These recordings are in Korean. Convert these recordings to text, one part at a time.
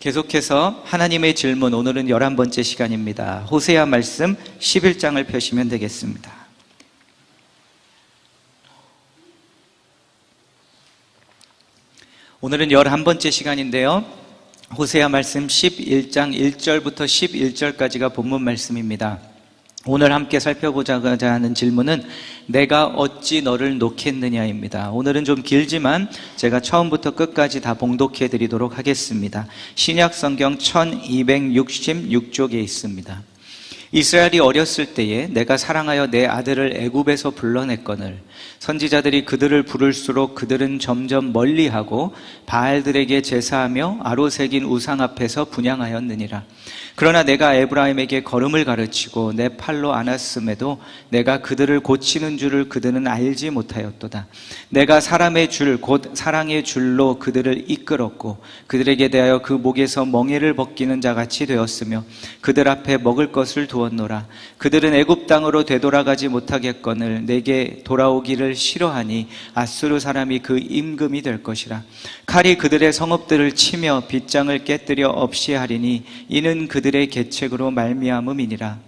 계속해서 하나님의 질문, 오늘은 11번째 시간입니다. 호세아 말씀 11장을 펴시면 되겠습니다. 오늘은 11번째 시간인데요, 호세아 말씀 11장 1절부터 11절까지가 본문 말씀입니다. 오늘 함께 살펴보자고자 하는 질문은 내가 어찌 너를 놓겠느냐입니다. 오늘은 좀 길지만 제가 처음부터 끝까지 다 봉독해 드리도록 하겠습니다. 신약 성경 1266쪽에 있습니다. 이스라엘이 어렸을 때에 내가 사랑하여 내 아들을 애굽에서 불러냈거늘 선지자들이 그들을 부를수록 그들은 점점 멀리하고 바알들에게 제사하며 아로새긴 우상 앞에서 분향하였느니라. 그러나 내가 에브라임에게 걸음을 가르치고 내 팔로 안았음에도 내가 그들을 고치는 줄을 그들은 알지 못하였도다. 내가 사람의 줄 곧 사랑의 줄로 그들을 이끌었고 그들에게 대하여 그 목에서 멍에를 벗기는 자같이 되었으며 그들 앞에 먹을 것을 두었노라. 그들은 애굽 땅으로 되돌아가지 못하겠거늘 내게 돌아오기를 싫어하니 아수르 사람이 그 임금이 될 것이라. 칼이 그들의 성읍들을 치며 빗장을 깨뜨려 없이 하리니 이는 그들의 계책으로 말미암음이니라.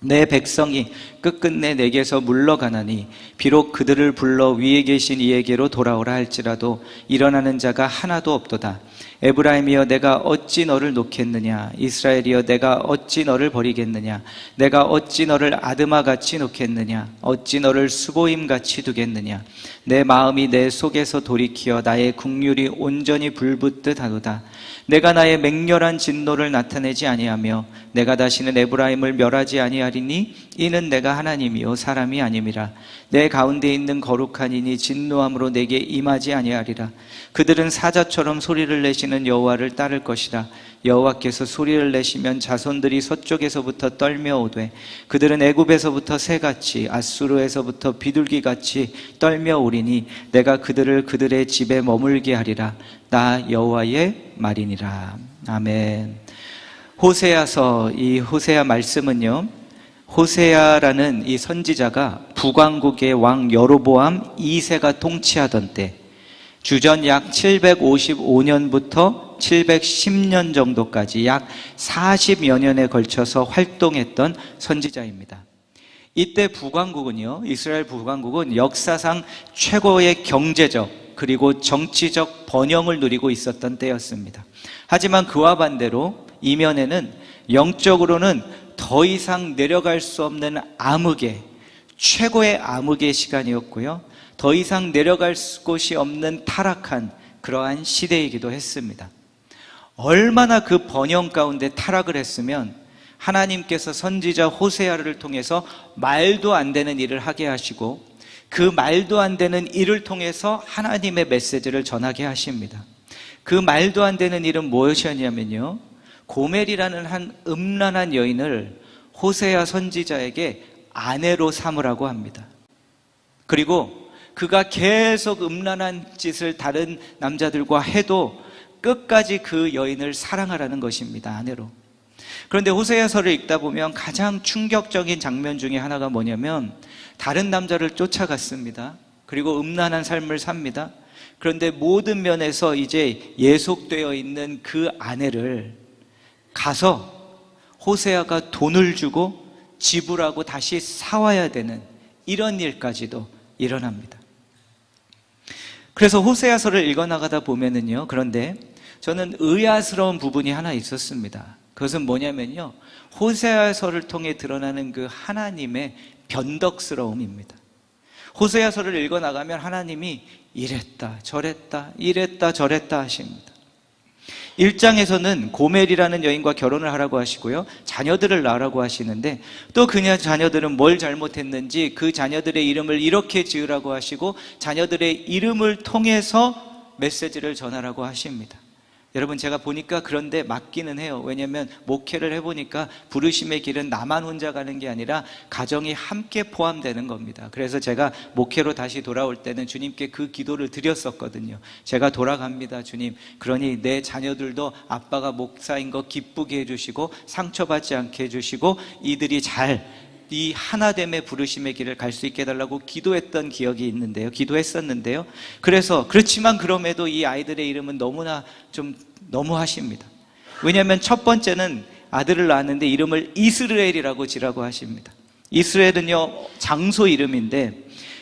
내 백성이 끝끝내 내게서 물러가나니 비록 그들을 불러 위에 계신 이에게로 돌아오라 할지라도 일어나는 자가 하나도 없도다. 에브라임이여 내가 어찌 너를 놓겠느냐. 이스라엘이여 내가 어찌 너를 버리겠느냐. 내가 어찌 너를 아드마같이 놓겠느냐. 어찌 너를 수보임같이 두겠느냐. 내 마음이 내 속에서 돌이키어 나의 국률이 온전히 불붙듯 하도다. 내가 나의 맹렬한 진노를 나타내지 아니하며 내가 다시는 에브라임을 멸하지 아니하리니 이는 내가 하나님이요 사람이 아님이라. 내 가운데 있는 거룩한 이니 진노함으로 내게 임하지 아니하리라. 그들은 사자처럼 소리를 내시는 여호와를 따를 것이라. 여호와께서 소리를 내시면 자손들이 서쪽에서부터 떨며 오되 그들은 애굽에서부터 새같이 아수르에서부터 비둘기같이 떨며 오리니 내가 그들을 그들의 집에 머물게 하리라. 나 여호와의 말이니라. 아멘. 호세아서, 이 호세아 말씀은요, 호세아라는 이 선지자가 북왕국의 왕 여로보암 2세가 통치하던 때 주전 약 755년부터 710년 정도까지 약 40여 년에 걸쳐서 활동했던 선지자입니다. 이때 북왕국은요, 이스라엘 북왕국은 역사상 최고의 경제적 그리고 정치적 번영을 누리고 있었던 때였습니다. 하지만 그와 반대로 이면에는 영적으로는 더 이상 내려갈 수 없는 암흑의, 최고의 암흑의 시간이었고요, 더 이상 내려갈 곳이 없는 타락한 그러한 시대이기도 했습니다. 얼마나 그 번영 가운데 타락을 했으면 하나님께서 선지자 호세아를 통해서 말도 안 되는 일을 하게 하시고 그 말도 안 되는 일을 통해서 하나님의 메시지를 전하게 하십니다. 그 말도 안 되는 일은 무엇이었냐면요, 고멜이라는 한 음란한 여인을 호세아 선지자에게 아내로 삼으라고 합니다. 그리고 그가 계속 음란한 짓을 다른 남자들과 해도 끝까지 그 여인을 사랑하라는 것입니다, 아내로. 그런데 호세아서를 읽다 보면 가장 충격적인 장면 중에 하나가 뭐냐면 다른 남자를 쫓아갔습니다. 그리고 음란한 삶을 삽니다. 그런데 모든 면에서 이제 예속되어 있는 그 아내를 가서 호세아가 돈을 주고 지불하고 다시 사와야 되는 이런 일까지도 일어납니다. 그래서 호세아서를 읽어나가다 보면은요, 그런데 저는 의아스러운 부분이 하나 있었습니다. 그것은 뭐냐면요, 호세아서를 통해 드러나는 그 하나님의 변덕스러움입니다. 호세아서를 읽어나가면 하나님이 이랬다 저랬다 이랬다 저랬다 하십니다. 1장에서는 고멜이라는 여인과 결혼을 하라고 하시고요, 자녀들을 낳으라고 하시는데 또 그 자녀들은 뭘 잘못했는지 그 자녀들의 이름을 이렇게 지으라고 하시고 자녀들의 이름을 통해서 메시지를 전하라고 하십니다. 여러분, 제가 보니까 그런데 맞기는 해요. 왜냐하면 목회를 해보니까 부르심의 길은 나만 혼자 가는 게 아니라 가정이 함께 포함되는 겁니다. 그래서 제가 목회로 다시 돌아올 때는 주님께 그 기도를 드렸었거든요. 제가 돌아갑니다, 주님. 그러니 내 자녀들도 아빠가 목사인 거 기쁘게 해주시고 상처받지 않게 해주시고 이들이 잘 이 하나됨의 부르심의 길을 갈 수 있게 해달라고 기도했던 기억이 있는데요, 기도했었는데요. 그래서 그렇지만 그럼에도 이 아이들의 이름은 너무나 좀 너무하십니다. 왜냐하면 첫 번째는 아들을 낳았는데 이름을 이스라엘이라고 지라고 하십니다. 이스라엘은요, 장소 이름인데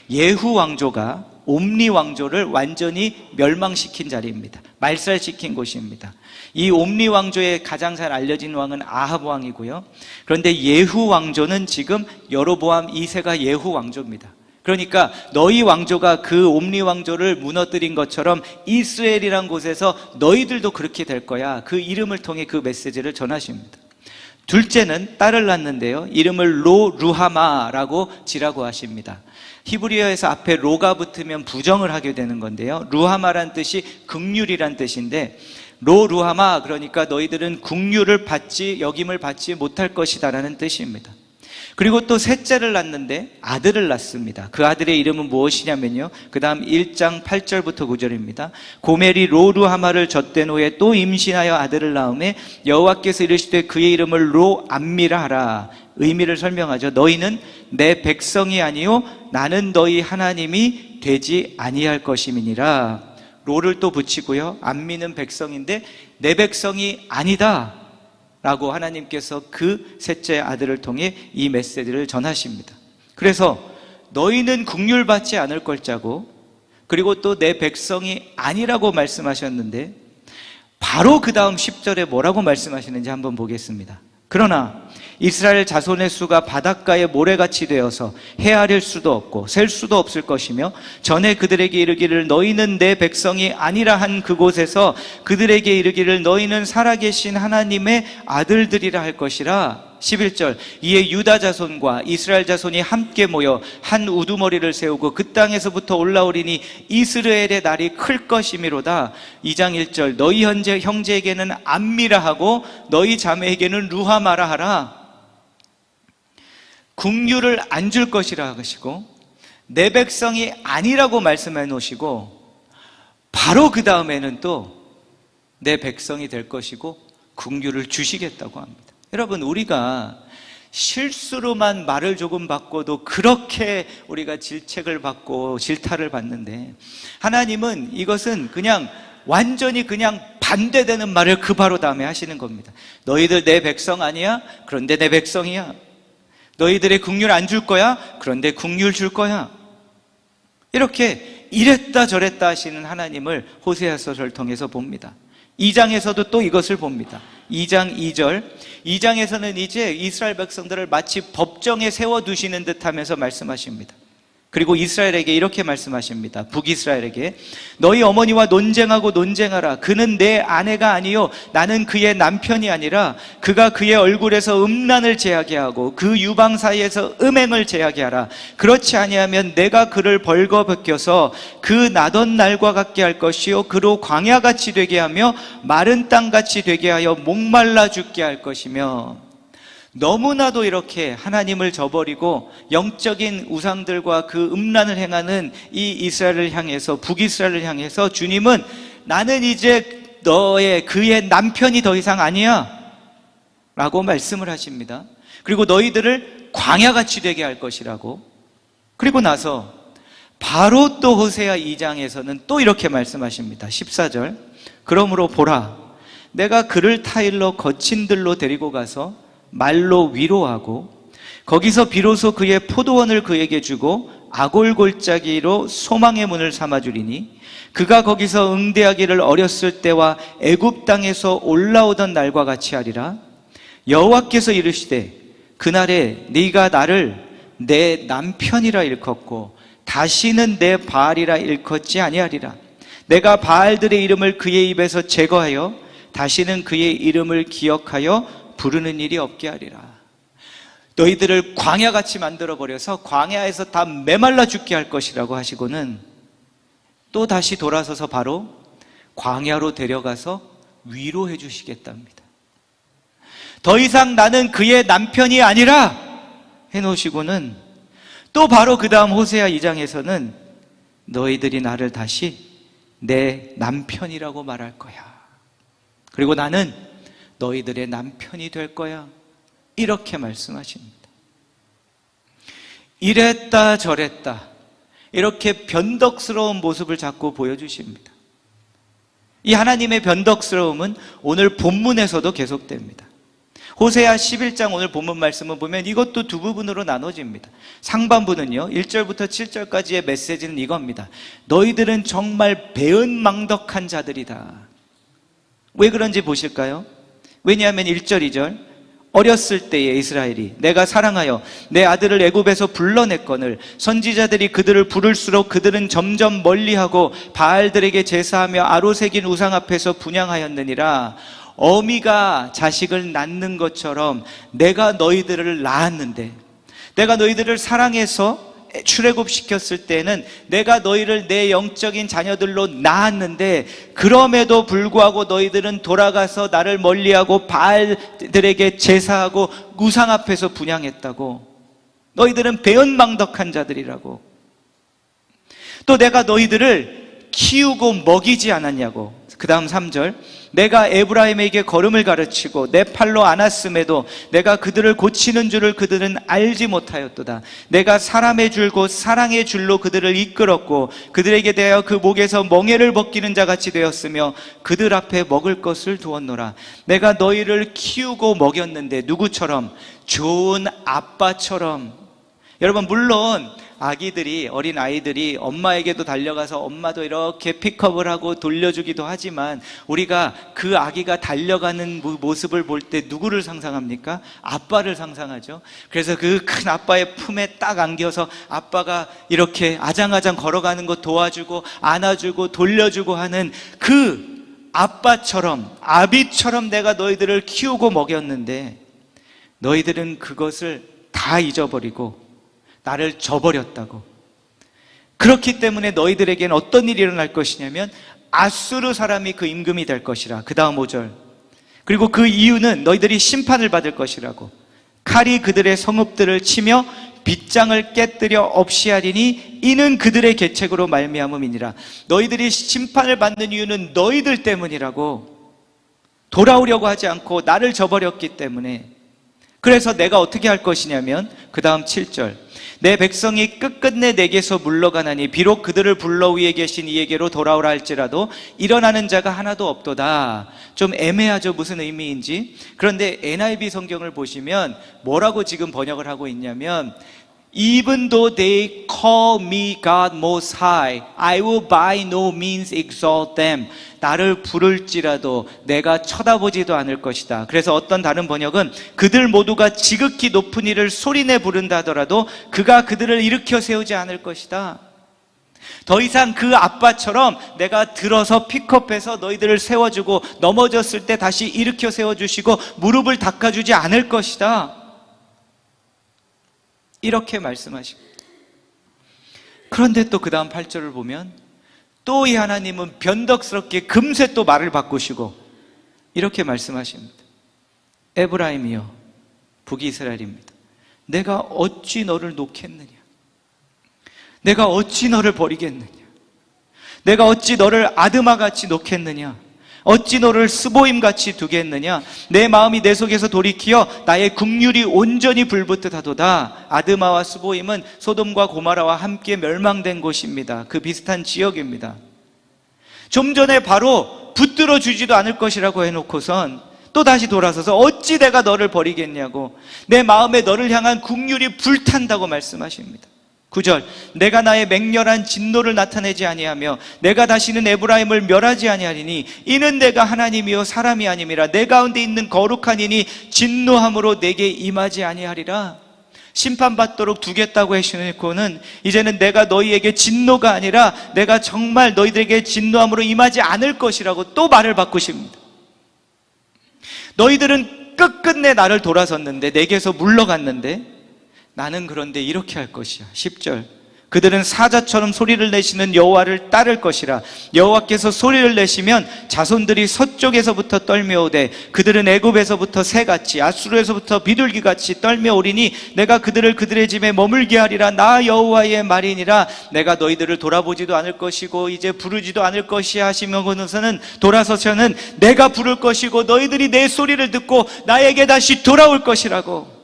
예후 왕조가 옴리 왕조를 완전히 멸망시킨 자리입니다. 말살시킨 곳입니다. 이 옴리 왕조의 가장 잘 알려진 왕은 아합 왕이고요. 그런데 예후 왕조는 지금 여로보암 2세가 예후 왕조입니다. 그러니까 너희 왕조가 그 옴리 왕조를 무너뜨린 것처럼 이스라엘이란 곳에서 너희들도 그렇게 될 거야. 그 이름을 통해 그 메시지를 전하십니다. 둘째는 딸을 낳는데요, 이름을 루하마라고 지라고 하십니다. 히브리어에서 앞에 로가 붙으면 부정을 하게 되는 건데요, 루하마란 뜻이 긍휼이란 뜻인데, 루하마, 그러니까 너희들은 긍휼을 받지, 여김을 받지 못할 것이다 라는 뜻입니다. 그리고 또 셋째를 낳는데 아들을 낳습니다. 그 아들의 이름은 무엇이냐면요, 그 다음 1장 8절부터 9절입니다. 고멜이 로루하마를 젖된 후에 또 임신하여 아들을 낳음에 여호와께서 이르시되 그의 이름을 로암미라 하라. 의미를 설명하죠. 너희는 내 백성이 아니요 나는 너희 하나님이 되지 아니할 것임이니라. 로를 또 붙이고요, 암미는 백성인데 내 백성이 아니다 라고 하나님께서 그 셋째 아들을 통해 이 메시지를 전하십니다. 그래서 너희는 긍휼받지 않을 걸자고, 그리고 또 내 백성이 아니라고 말씀하셨는데 바로 그 다음 10절에 뭐라고 말씀하시는지 한번 보겠습니다. 그러나 이스라엘 자손의 수가 바닷가의 모래같이 되어서 헤아릴 수도 없고 셀 수도 없을 것이며 전에 그들에게 이르기를 너희는 내 백성이 아니라 한 그곳에서 그들에게 이르기를 너희는 살아계신 하나님의 아들들이라 할 것이라. 11절, 이에 유다 자손과 이스라엘 자손이 함께 모여 한 우두머리를 세우고 그 땅에서부터 올라오리니 이스라엘의 날이 클 것이미로다. 2장 1절, 너희 형제에게는 암미라 하고 너희 자매에게는 루하마라 하라. 긍휼을 안 줄 것이라 하시고 내 백성이 아니라고 말씀해 놓으시고 바로 그 다음에는 또 내 백성이 될 것이고 긍휼을 주시겠다고 합니다. 여러분, 우리가 실수로만 말을 조금 바꿔도 그렇게 우리가 질책을 받고 질타를 받는데, 하나님은 이것은 그냥 완전히 그냥 반대되는 말을 그 바로 다음에 하시는 겁니다. 너희들 내 백성 아니야? 그런데 내 백성이야. 너희들의 긍휼 안 줄 거야? 그런데 긍휼 줄 거야. 이렇게 이랬다 저랬다 하시는 하나님을 호세아서를 통해서 봅니다. 2장에서도 또 이것을 봅니다. 2장 2절, 2장에서는 이제 이스라엘 백성들을 마치 법정에 세워두시는 듯 하면서 말씀하십니다. 그리고 이스라엘에게 이렇게 말씀하십니다. 북이스라엘에게 너희 어머니와 논쟁하고 논쟁하라. 그는 내 아내가 아니요 나는 그의 남편이 아니라 그가 그의 얼굴에서 음란을 제하게 하고 그 유방 사이에서 음행을 제하게 하라. 그렇지 아니하면 내가 그를 벌거벗겨서 그 나던 날과 같게 할 것이요 그로 광야같이 되게 하며 마른 땅같이 되게 하여 목말라 죽게 할 것이며. 너무나도 이렇게 하나님을 저버리고 영적인 우상들과 그 음란을 행하는 이 이스라엘을 향해서, 북이스라엘을 향해서 주님은 나는 이제 그의 남편이 더 이상 아니야 라고 말씀을 하십니다. 그리고 너희들을 광야같이 되게 할 것이라고. 그리고 나서 바로 또 호세아 2장에서는 또 이렇게 말씀하십니다. 14절, 그러므로 보라, 내가 그를 타일러 거친 들로 데리고 가서 말로 위로하고 거기서 비로소 그의 포도원을 그에게 주고 아골골짜기로 소망의 문을 삼아주리니 그가 거기서 응대하기를 어렸을 때와 애굽 땅에서 올라오던 날과 같이 하리라. 여호와께서 이르시되 그날에 네가 나를 내 남편이라 일컫고 다시는 내 바알이라 일컫지 아니하리라. 내가 바알들의 이름을 그의 입에서 제거하여 다시는 그의 이름을 기억하여 부르는 일이 없게 하리라. 너희들을 광야같이 만들어버려서 광야에서 다 메말라 죽게 할 것이라고 하시고는 또 다시 돌아서서 바로 광야로 데려가서 위로해 주시겠답니다. 더 이상 나는 그의 남편이 아니라 해놓으시고는 또 바로 그 다음 호세아 2장에서는 너희들이 나를 다시 내 남편이라고 말할 거야. 그리고 나는 너희들의 남편이 될 거야. 이렇게 말씀하십니다. 이랬다 저랬다 이렇게 변덕스러운 모습을 자꾸 보여주십니다. 이 하나님의 변덕스러움은 오늘 본문에서도 계속됩니다. 호세아 11장 오늘 본문 말씀을 보면 이것도 두 부분으로 나눠집니다. 상반부는요, 1절부터 7절까지의 메시지는 이겁니다. 너희들은 정말 배은망덕한 자들이다. 왜 그런지 보실까요? 왜냐하면 1절, 2절 어렸을 때에 이스라엘이 내가 사랑하여 내 아들을 애굽에서 불러냈거늘 선지자들이 그들을 부를수록 그들은 점점 멀리하고 바알들에게 제사하며 아로새긴 우상 앞에서 분향하였느니라. 어미가 자식을 낳는 것처럼 내가 너희들을 낳았는데, 내가 너희들을 사랑해서 출애굽시켰을 때는 내가 너희를 내 영적인 자녀들로 낳았는데, 그럼에도 불구하고 너희들은 돌아가서 나를 멀리하고 바알들에게 제사하고 우상 앞에서 분향했다고. 너희들은 배은망덕한 자들이라고. 또 내가 너희들을 키우고 먹이지 않았냐고. 그 다음 3절, 내가 에브라임에게 걸음을 가르치고 내 팔로 안았음에도 내가 그들을 고치는 줄을 그들은 알지 못하였도다. 내가 사람의 줄 곧 사랑의 줄로 그들을 이끌었고 그들에게 대하여 그 목에서 멍에를 벗기는 자같이 되었으며 그들 앞에 먹을 것을 두었노라. 내가 너희를 키우고 먹였는데 누구처럼? 좋은 아빠처럼. 여러분, 물론 아기들이, 어린 아이들이 엄마에게도 달려가서 엄마도 이렇게 픽업을 하고 돌려주기도 하지만 우리가 그 아기가 달려가는 모습을 볼 때 누구를 상상합니까? 아빠를 상상하죠. 그래서 그 큰 아빠의 품에 딱 안겨서 아빠가 이렇게 아장아장 걸어가는 거 도와주고 안아주고 돌려주고 하는 그 아빠처럼, 아비처럼 내가 너희들을 키우고 먹였는데 너희들은 그것을 다 잊어버리고 나를 저버렸다고. 그렇기 때문에 너희들에게는 어떤 일이 일어날 것이냐면 아수르 사람이 그 임금이 될 것이라. 그 다음 5절, 그리고 그 이유는 너희들이 심판을 받을 것이라고. 칼이 그들의 성읍들을 치며 빗장을 깨뜨려 없이 하리니 이는 그들의 계책으로 말미암음이니라. 너희들이 심판을 받는 이유는 너희들 때문이라고. 돌아오려고 하지 않고 나를 저버렸기 때문에. 그래서 내가 어떻게 할 것이냐면 그 다음 7절, 내 백성이 끝끝내 내게서 물러가나니 비록 그들을 불러 위에 계신 이에게로 돌아오라 할지라도 일어나는 자가 하나도 없도다. 좀 애매하죠, 무슨 의미인지. 그런데 NIV 성경을 보시면 뭐라고 지금 번역을 하고 있냐면 Even though they call me God most high, I will by no means exalt them. 나를 부를지라도 내가 쳐다보지도 않을 것이다. 그래서 어떤 다른 번역은 그들 모두가 지극히 높은 이를 소리내 부른다 하더라도 그가 그들을 일으켜 세우지 않을 것이다. 더 이상 그 아빠처럼 내가 들어서 픽업해서 너희들을 세워주고 넘어졌을 때 다시 일으켜 세워주시고 무릎을 닦아주지 않을 것이다. 이렇게 말씀하십니다. 그런데 또 그 다음 8절을 보면 또 이 하나님은 변덕스럽게 금세 또 말을 바꾸시고 이렇게 말씀하십니다. 에브라임이여, 북이스라엘입니다. 내가 어찌 너를 놓겠느냐? 내가 어찌 너를 버리겠느냐? 내가 어찌 너를 아드마같이 놓겠느냐? 어찌 너를 스보임같이 두겠느냐? 내 마음이 내 속에서 돌이키어 나의 긍휼이 온전히 불붙듯 하도다. 아드마와 스보임은 소돔과 고모라와 함께 멸망된 곳입니다. 그 비슷한 지역입니다. 좀 전에 바로 붙들어 주지도 않을 것이라고 해놓고선 또 다시 돌아서서 어찌 내가 너를 버리겠냐고, 내 마음에 너를 향한 긍휼이 불탄다고 말씀하십니다. 9절, 내가 나의 맹렬한 진노를 나타내지 아니하며 내가 다시는 에브라임을 멸하지 아니하리니 이는 내가 하나님이요 사람이 아님이라. 내 가운데 있는 거룩한 이니 진노함으로 내게 임하지 아니하리라. 심판받도록 두겠다고 하시고는 이제는 내가 너희에게 진노가 아니라 내가 정말 너희들에게 진노함으로 임하지 않을 것이라고 또 말을 바꾸십니다. 너희들은 끝끝내 나를 돌아섰는데, 내게서 물러갔는데 나는 그런데 이렇게 할 것이야. 10절, 그들은 사자처럼 소리를 내시는 여호와를 따를 것이라. 여호와께서 소리를 내시면 자손들이 서쪽에서부터 떨며오되 그들은 애굽에서부터 새같이 아수르에서부터 비둘기같이 떨며오리니 내가 그들을 그들의 집에 머물게 하리라. 나 여호와의 말이니라. 내가 너희들을 돌아보지도 않을 것이고 이제 부르지도 않을 것이야 하시면서는 돌아서서는 내가 부를 것이고 너희들이 내 소리를 듣고 나에게 다시 돌아올 것이라고.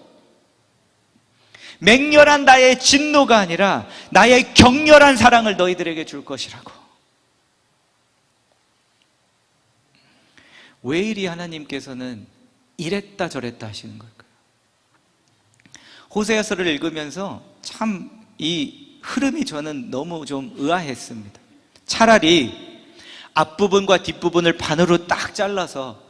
맹렬한 나의 진노가 아니라 나의 격렬한 사랑을 너희들에게 줄 것이라고. 왜 이리 하나님께서는 이랬다 저랬다 하시는 걸까요? 호세아서를 읽으면서 참 이 흐름이 저는 너무 좀 의아했습니다. 차라리 앞부분과 뒷부분을 반으로 딱 잘라서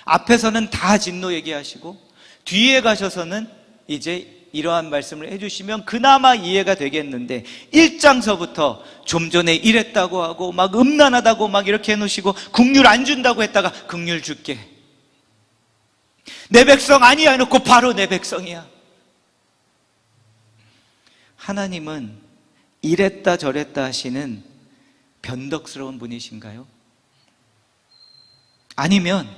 앞에서는 다 진노 얘기하시고 뒤에 가셔서는 이제 이러한 말씀을 해주시면 그나마 이해가 되겠는데 1장서부터 좀 전에 이랬다고 하고 막 음란하다고 막 이렇게 해놓으시고 긍휼 안 준다고 했다가 긍휼 줄게, 내 백성 아니야 해놓고 바로 내 백성이야. 하나님은 이랬다 저랬다 하시는 변덕스러운 분이신가요? 아니면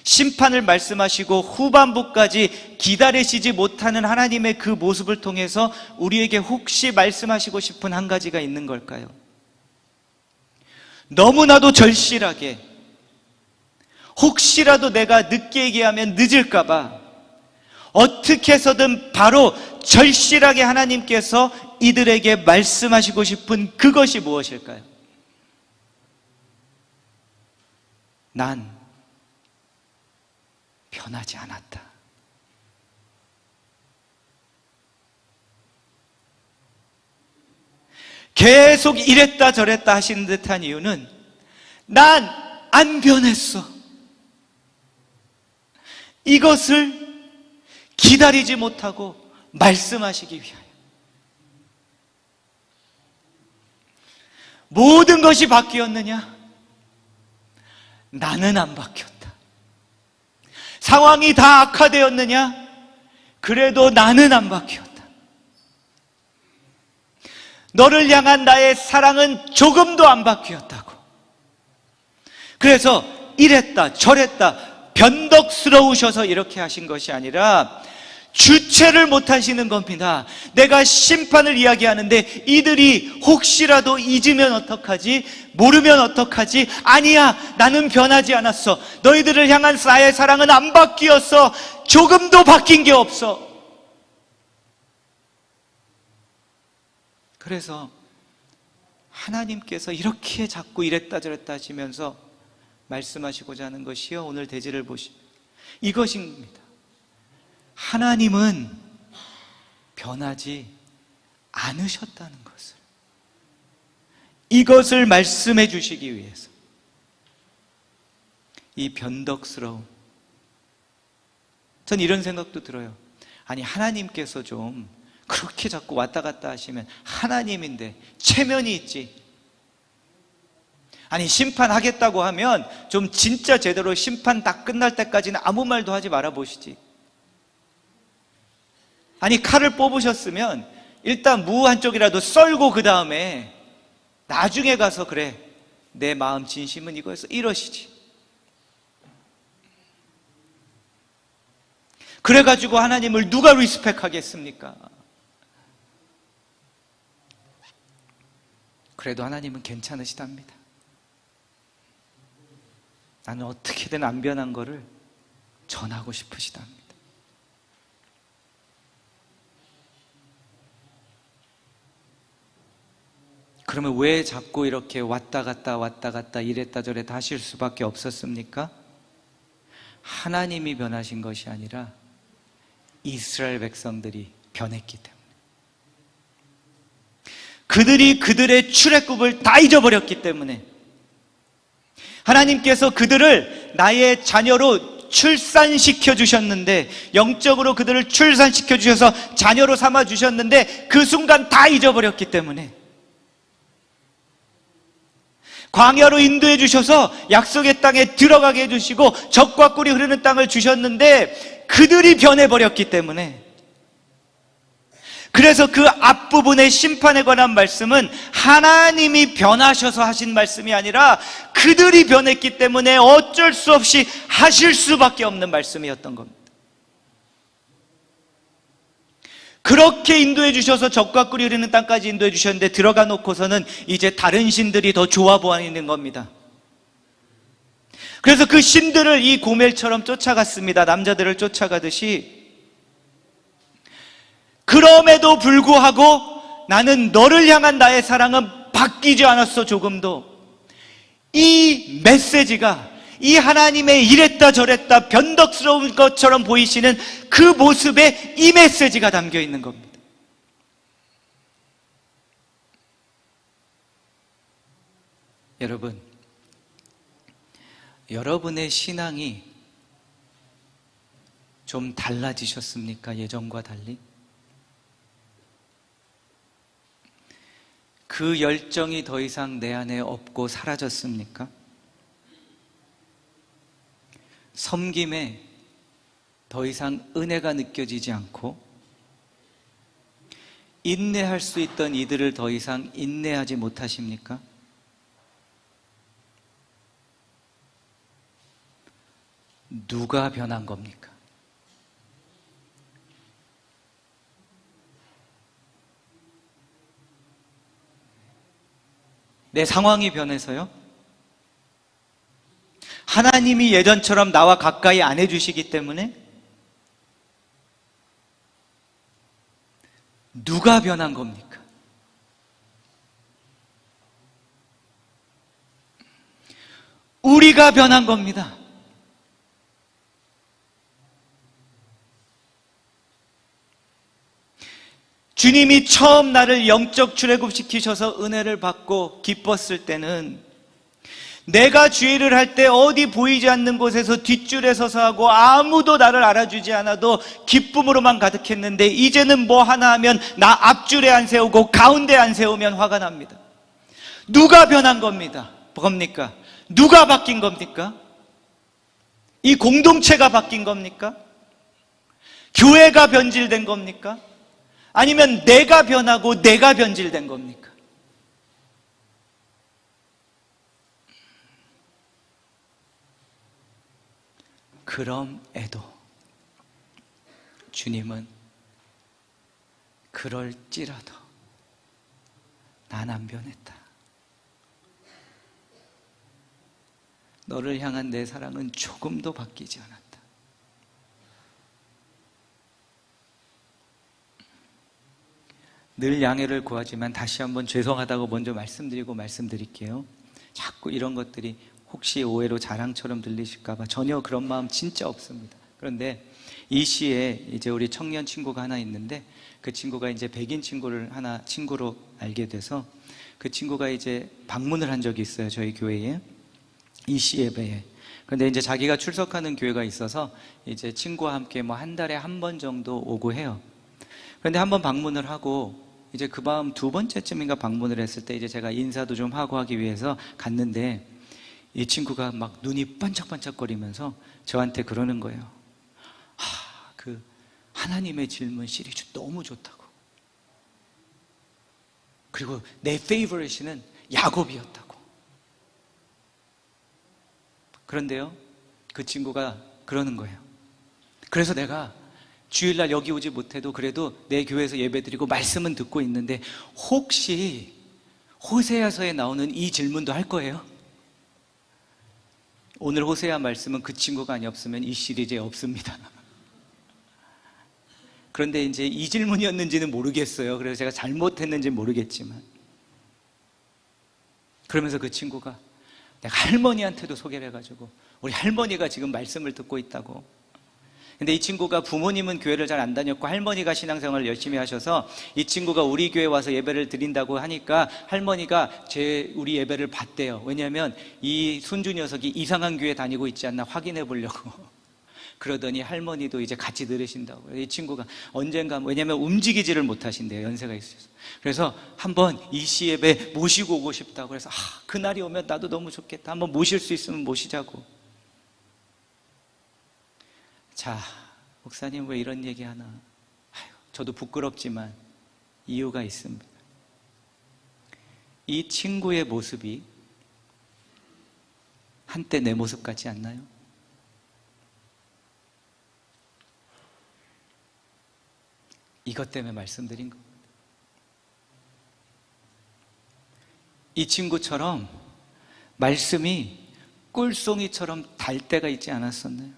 심판을 말씀하시고 후반부까지 기다리시지 못하는 하나님의 그 모습을 통해서 우리에게 혹시 말씀하시고 싶은 한 가지가 있는 걸까요? 너무나도 절실하게, 혹시라도 내가 늦게 얘기하면 늦을까봐 어떻게 해서든 바로 절실하게 하나님께서 이들에게 말씀하시고 싶은 그것이 무엇일까요? 난 변하지 않았다. 계속 이랬다 저랬다 하시는 듯한 이유는 난 안 변했어. 이것을 기다리지 못하고 말씀하시기 위하여. 모든 것이 바뀌었느냐? 나는 안 바뀌었다. 상황이 다 악화되었느냐? 그래도 나는 안 바뀌었다. 너를 향한 나의 사랑은 조금도 안 바뀌었다고. 그래서 이랬다 저랬다 변덕스러우셔서 이렇게 하신 것이 아니라 주체를 못하시는 겁니다. 내가 심판을 이야기하는데 이들이 혹시라도 잊으면 어떡하지? 모르면 어떡하지? 아니야, 나는 변하지 않았어. 너희들을 향한 나의 사랑은 안 바뀌었어. 조금도 바뀐 게 없어. 그래서 하나님께서 이렇게 자꾸 이랬다 저랬다 하시면서 말씀하시고자 하는 것이요, 오늘 대지를 보시면 이것입니다. 하나님은 변하지 않으셨다는 것을, 이것을 말씀해 주시기 위해서 이 변덕스러움, 전 이런 생각도 들어요. 아니 하나님께서 좀 그렇게 자꾸 왔다 갔다 하시면 하나님인데 체면이 있지. 아니 심판하겠다고 하면 좀 진짜 제대로 심판 다 끝날 때까지는 아무 말도 하지 말아 보시지. 아니 칼을 뽑으셨으면 일단 무 한쪽이라도 썰고 그 다음에 나중에 가서 그래 내 마음 진심은 이거였어 이러시지. 그래가지고 하나님을 누가 리스펙하겠습니까? 그래도 하나님은 괜찮으시답니다. 나는 어떻게든 안 변한 거를 전하고 싶으시답니다. 그러면 왜 자꾸 이렇게 왔다 갔다 이랬다 저랬다 하실 수밖에 없었습니까? 하나님이 변하신 것이 아니라 이스라엘 백성들이 변했기 때문에. 그들이 그들의 출애굽을 다 잊어버렸기 때문에 하나님께서 그들을 나의 자녀로 출산시켜 주셨는데, 영적으로 그들을 출산시켜 주셔서 자녀로 삼아 주셨는데 그 순간 다 잊어버렸기 때문에, 광야로 인도해 주셔서 약속의 땅에 들어가게 해주시고 젖과 꿀이 흐르는 땅을 주셨는데 그들이 변해버렸기 때문에, 그래서 그 앞부분의 심판에 관한 말씀은 하나님이 변하셔서 하신 말씀이 아니라 그들이 변했기 때문에 어쩔 수 없이 하실 수밖에 없는 말씀이었던 겁니다. 그렇게 인도해 주셔서 젖과 꿀이 흐르는 땅까지 인도해 주셨는데 들어가 놓고서는 이제 다른 신들이 더 좋아 보이는 겁니다. 그래서 그 신들을 이 고멜처럼 쫓아갔습니다. 남자들을 쫓아가듯이. 그럼에도 불구하고 나는 너를 향한 나의 사랑은 바뀌지 않았어. 조금도. 이 메시지가, 이 하나님의 이랬다 저랬다 변덕스러운 것처럼 보이시는 그 모습에 이 메시지가 담겨 있는 겁니다. 여러분, 여러분의 신앙이 좀 달라지셨습니까? 예전과 달리? 그 열정이 더 이상 내 안에 없고 사라졌습니까? 섬김에 더 이상 은혜가 느껴지지 않고 인내할 수 있던 이들을 더 이상 인내하지 못하십니까? 누가 변한 겁니까? 내 상황이 변해서요? 하나님이 예전처럼 나와 가까이 안 해주시기 때문에? 누가 변한 겁니까? 우리가 변한 겁니다. 주님이 처음 나를 영적 출애굽시키셔서 은혜를 받고 기뻤을 때는 내가 주일을 할 때 어디 보이지 않는 곳에서 뒷줄에 서서 하고 아무도 나를 알아주지 않아도 기쁨으로만 가득했는데 이제는 뭐 하나 하면 나 앞줄에 안 세우고 가운데 안 세우면 화가 납니다. 누가 변한 겁니다. 겁니까? 누가 바뀐 겁니까? 이 공동체가 바뀐 겁니까? 교회가 변질된 겁니까? 아니면 내가 변하고 내가 변질된 겁니까? 그럼에도 주님은 그럴지라도 난 안 변했다. 너를 향한 내 사랑은 조금도 바뀌지 않았다. 늘 양해를 구하지만 다시 한번 죄송하다고 먼저 말씀드릴게요. 자꾸 이런 것들이 혹시 오해로 자랑처럼 들리실까봐 전혀 그런 마음 진짜 없습니다. 그런데 이 시에 이제 우리 청년 친구가 하나 있는데 그 친구가 이제 백인 친구를 하나 친구로 알게 돼서 그 친구가 이제 방문을 한 적이 있어요. 저희 교회에. 이 시 예배에. 그런데 이제 자기가 출석하는 교회가 있어서 이제 친구와 함께 뭐 한 달에 한 번 정도 오고 해요. 그런데 한번 방문을 하고 이제 그 다음 두 번째쯤인가 방문을 했을 때 이제 제가 인사도 좀 하고 하기 위해서 갔는데 이 친구가 막 눈이 반짝반짝거리면서 저한테 그러는 거예요. 그 하나님의 질문 시리즈 너무 좋다고. 그리고 내 페이버릿은 야곱이었다고. 그런데요, 그 친구가 그러는 거예요. 그래서 내가 주일날 여기 오지 못해도 그래도 내 교회에서 예배드리고 말씀은 듣고 있는데 혹시 호세아서에 나오는 이 질문도 할 거예요? 오늘 호세아 말씀은 그 친구가 아니었으면 이 시리즈에 없습니다. 그런데 이제 이 질문이었는지는 모르겠어요. 그래서 제가 잘못했는지는 모르겠지만 그러면서 그 친구가 내가 할머니한테도 소개를 해가지고 우리 할머니가 지금 말씀을 듣고 있다고. 근데 이 친구가 부모님은 교회를 잘 안 다녔고 할머니가 신앙생활을 열심히 하셔서 이 친구가 우리 교회 와서 예배를 드린다고 하니까 할머니가 우리 예배를 봤대요. 왜냐하면 이 손주 녀석이 이상한 교회 다니고 있지 않나 확인해 보려고. 그러더니 할머니도 이제 같이 들으신다고. 이 친구가 언젠가, 왜냐하면 움직이지를 못하신대요. 연세가 있어서. 그래서 한번 이 시 예배 모시고 오고 싶다고. 그래서 그날이 오면 나도 너무 좋겠다. 한번 모실 수 있으면 모시자고. 자, 목사님 왜 이런 얘기 하나? 저도 부끄럽지만 이유가 있습니다. 이 친구의 모습이 한때 내 모습 같지 않나요? 이것 때문에 말씀드린 겁니다. 이 친구처럼 말씀이 꿀송이처럼 달 때가 있지 않았었나요?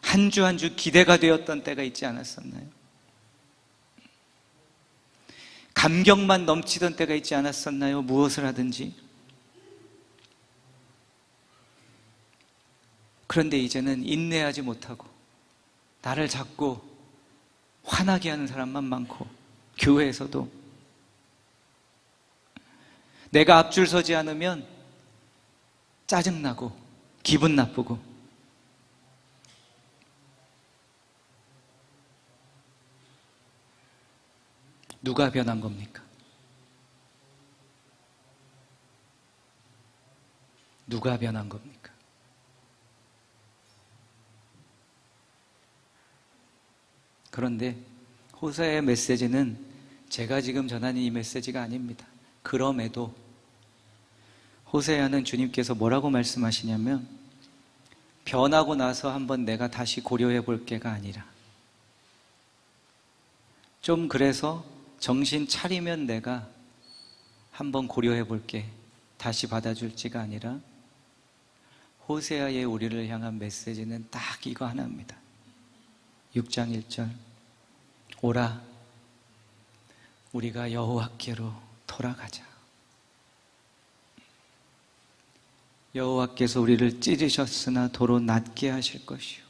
한 주 한 주 기대가 되었던 때가 있지 않았었나요? 감격만 넘치던 때가 있지 않았었나요? 무엇을 하든지. 그런데 이제는 인내하지 못하고 나를 자꾸 화나게 하는 사람만 많고, 교회에서도 내가 앞줄 서지 않으면 짜증나고 기분 나쁘고. 누가 변한 겁니까? 누가 변한 겁니까? 그런데 호세아의 메시지는 제가 지금 전하는 이 메시지가 아닙니다. 그럼에도 호세아는 주님께서 뭐라고 말씀하시냐면, 변하고 나서 한번 내가 다시 고려해 볼 게가 아니라, 좀 그래서 정신 차리면 내가 한번 고려해 볼게, 다시 받아줄지가 아니라, 호세아의 우리를 향한 메시지는 딱 이거 하나입니다. 6장 1절, 오라 우리가 여호와께로 돌아가자. 여호와께서 우리를 찢으셨으나 도로 낫게 하실 것이요,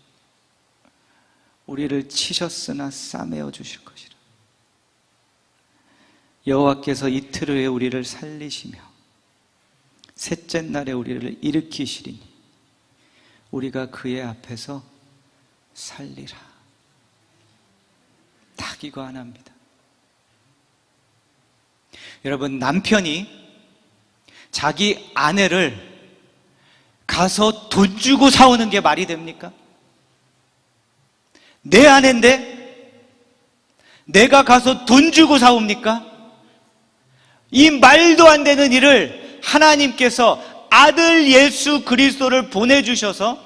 우리를 치셨으나 싸매어 주실 것이라. 여호와께서 이틀 후에 우리를 살리시며 셋째 날에 우리를 일으키시리니 우리가 그의 앞에서 살리라. 딱 이거 하나입니다. 여러분, 남편이 자기 아내를 가서 돈 주고 사오는 게 말이 됩니까? 내 아내인데 내가 가서 돈 주고 사옵니까? 이 말도 안 되는 일을 하나님께서 아들 예수 그리스도를 보내주셔서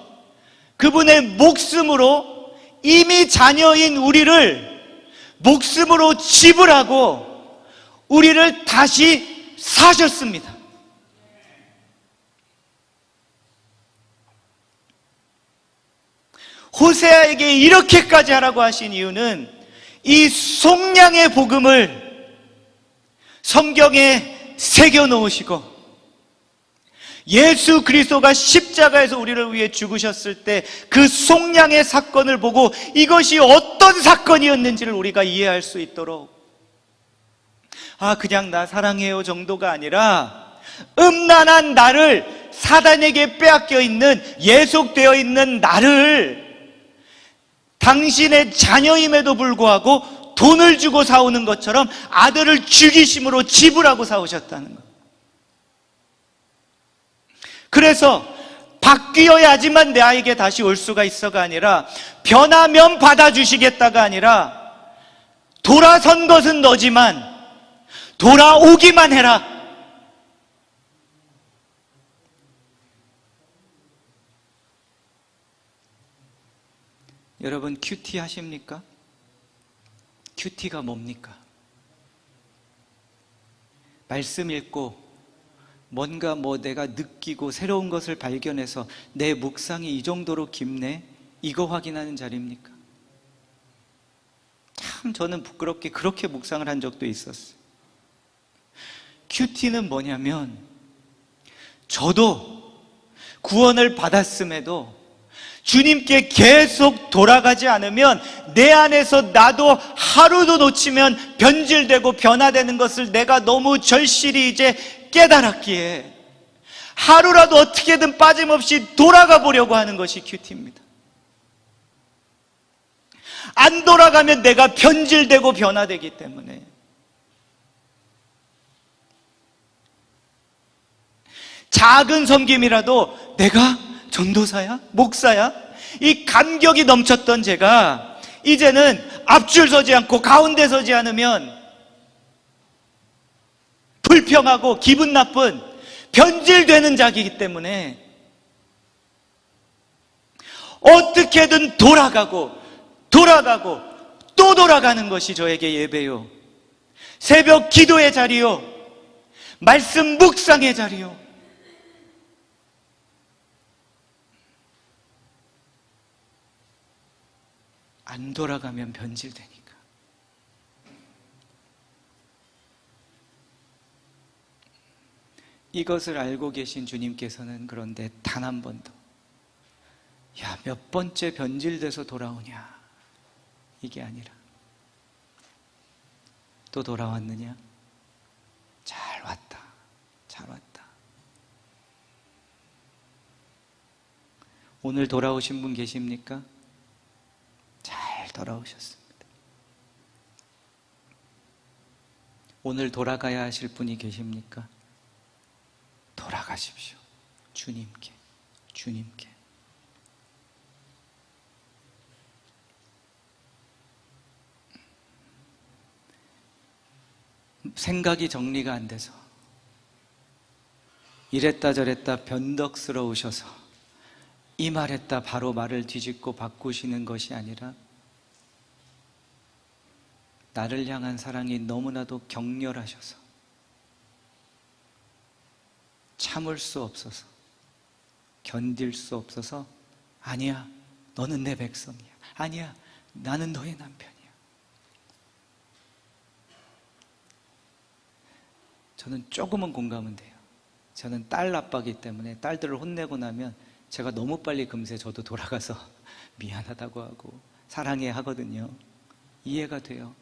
그분의 목숨으로 이미 자녀인 우리를 목숨으로 지불하고 우리를 다시 사셨습니다. 호세아에게 이렇게까지 하라고 하신 이유는 이 속량의 복음을 성경에 새겨 놓으시고, 예수 그리스도가 십자가에서 우리를 위해 죽으셨을 때 그 속량의 사건을 보고 이것이 어떤 사건이었는지를 우리가 이해할 수 있도록, 그냥 나 사랑해요 정도가 아니라 음란한 나를, 사단에게 빼앗겨 있는, 예속되어 있는 나를 당신의 자녀임에도 불구하고 돈을 주고 사오는 것처럼 아들을 죽이심으로 지불하고 사오셨다는 것. 그래서 바뀌어야지만 내 아이에게 다시 올 수가 있어가 아니라, 변하면 받아주시겠다가 아니라, 돌아선 것은 너지만 돌아오기만 해라. 여러분, 큐티 하십니까? 큐티가 뭡니까? 말씀 읽고 뭔가 내가 느끼고 새로운 것을 발견해서 내 묵상이 이 정도로 깊네? 이거 확인하는 자리입니까? 참 저는 부끄럽게 그렇게 묵상을 한 적도 있었어요. 큐티는 뭐냐면, 저도 구원을 받았음에도 주님께 계속 돌아가지 않으면 내 안에서 나도 하루도 놓치면 변질되고 변화되는 것을 내가 너무 절실히 이제 깨달았기에 하루라도 어떻게든 빠짐없이 돌아가 보려고 하는 것이 큐티입니다. 안 돌아가면 내가 변질되고 변화되기 때문에. 작은 섬김이라도 내가 전도사야? 목사야? 이 감격이 넘쳤던 제가 이제는 앞줄 서지 않고 가운데 서지 않으면 불평하고 기분 나쁜 변질되는 자이기 때문에 어떻게든 돌아가고 또 돌아가는 것이 저에게 예배요, 새벽 기도의 자리요, 말씀 묵상의 자리요. 안 돌아가면 변질되니까. 이것을 알고 계신 주님께서는 그런데 단 한 번도 몇 번째 변질돼서 돌아오냐, 이게 아니라 또 돌아왔느냐? 잘 왔다, 잘 왔다. 오늘 돌아오신 분 계십니까? 잘 돌아오셨습니다. 오늘 돌아가야 하실 분이 계십니까? 돌아가십시오. 주님께, 주님께. 생각이 정리가 안 돼서 이랬다 저랬다 변덕스러우셔서 이 말했다 바로 말을 뒤집고 바꾸시는 것이 아니라 나를 향한 사랑이 너무나도 격렬하셔서 참을 수 없어서, 견딜 수 없어서, 아니야, 너는 내 백성이야, 아니야, 나는 너의 남편이야. 저는 조금은 공감은 돼요. 저는 딸 아빠이기 때문에 딸들을 혼내고 나면 제가 너무 빨리 금세 저도 돌아가서 미안하다고 하고 사랑해 하거든요. 이해가 돼요.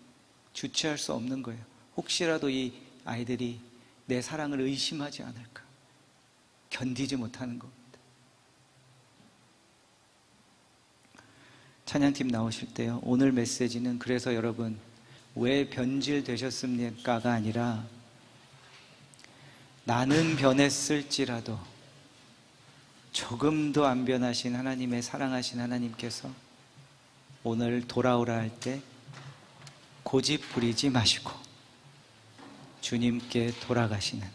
주체할 수 없는 거예요. 혹시라도 이 아이들이 내 사랑을 의심하지 않을까, 견디지 못하는 겁니다. 찬양팀 나오실 때요, 오늘 메시지는 그래서 여러분 왜 변질되셨습니까가 아니라 나는 변했을지라도 조금도 안 변하신 하나님의 사랑하신 하나님께서 오늘 돌아오라 할 때 고집 부리지 마시고 주님께 돌아가시는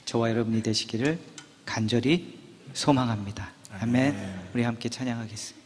저와 여러분이 되시기를 간절히 소망합니다. 아멘. 우리 함께 찬양하겠습니다.